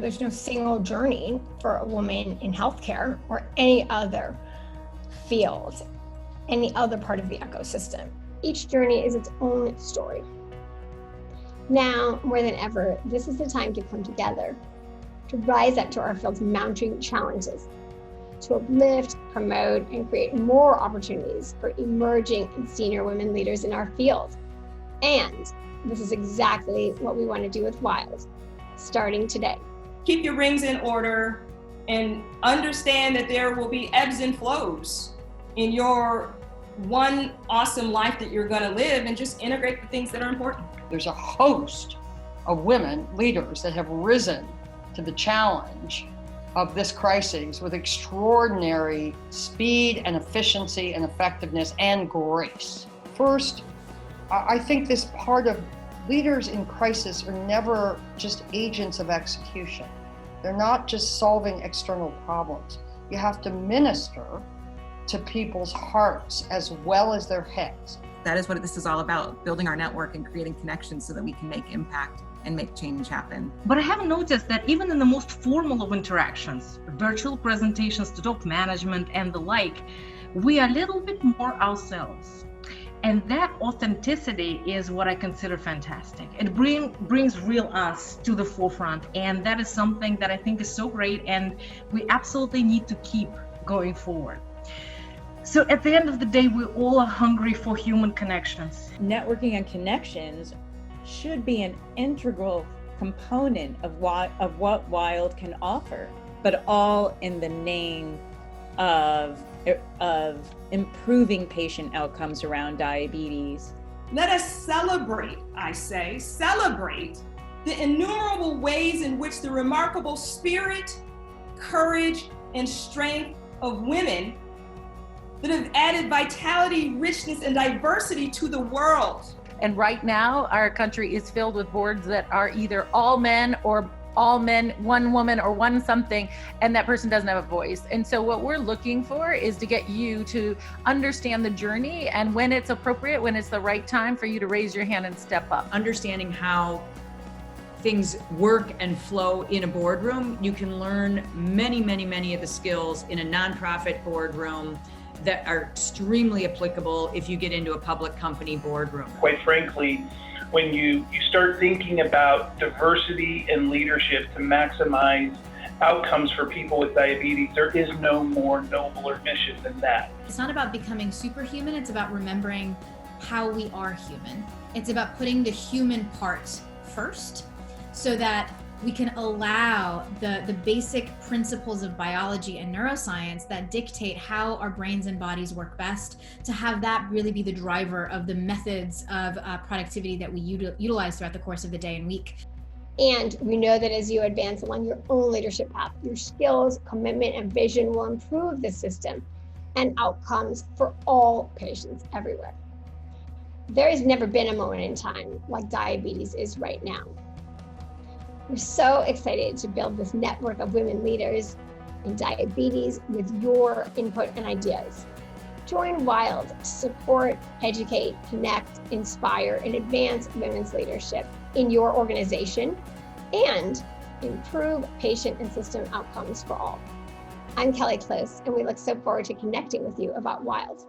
There's no single journey for a woman in healthcare or any other field, any other part of the ecosystem. Each journey is its own story. Now, more than ever, this is the time to come together, to rise up to our field's mounting challenges, to uplift, promote, and create more opportunities for emerging and senior women leaders in our field. And this is exactly what we want to do with WILD, starting today. Keep your rings in order and understand that there will be ebbs and flows in your one awesome life that you're going to live, and just integrate the things that are important. There's a host of women leaders that have risen to the challenge of this crisis with extraordinary speed and efficiency and effectiveness and grace. First, I think this part of leaders in crisis are never just agents of execution. They're not just solving external problems. You have to minister to people's hearts as well as their heads. That is what this is all about, building our network and creating connections so that we can make impact and make change happen. But I have noticed that even in the most formal of interactions, virtual presentations to top management and the like, we are a little bit more ourselves. And that authenticity is what I consider fantastic. It brings real us to the forefront. And that is something that I think is so great, and we absolutely need to keep going forward. So at the end of the day, we all are hungry for human connections. Networking and connections should be an integral component of what WILD can offer, but all in the name of improving patient outcomes around diabetes. Let us celebrate, I say, celebrate the innumerable ways in which the remarkable spirit, courage, and strength of women that have added vitality, richness, and diversity to the world. And right now, our country is filled with boards that are either all men or all men, one woman or one something, and that person doesn't have a voice. And so what we're looking for is to get you to understand the journey, and when it's appropriate, when it's the right time for you to raise your hand and step up. Understanding how things work and flow in a boardroom, you can learn many of the skills in a nonprofit boardroom that are extremely applicable if you get into a public company boardroom. Quite frankly, when you start thinking about diversity and leadership to maximize outcomes for people with diabetes, there is no more nobler mission than that. It's not about becoming superhuman, it's about remembering how we are human. It's about putting the human part first so that we can allow the basic principles of biology and neuroscience that dictate how our brains and bodies work best, to have that really be the driver of the methods of productivity that we utilize throughout the course of the day and week. And we know that as you advance along your own leadership path, your skills, commitment, and vision will improve the system and outcomes for all patients everywhere. There has never been a moment in time like diabetes is right now. We're so excited to build this network of women leaders in diabetes with your input and ideas. Join WILD to support, educate, connect, inspire, and advance women's leadership in your organization and improve patient and system outcomes for all. I'm Kelly Close, and we look so forward to connecting with you about WILD.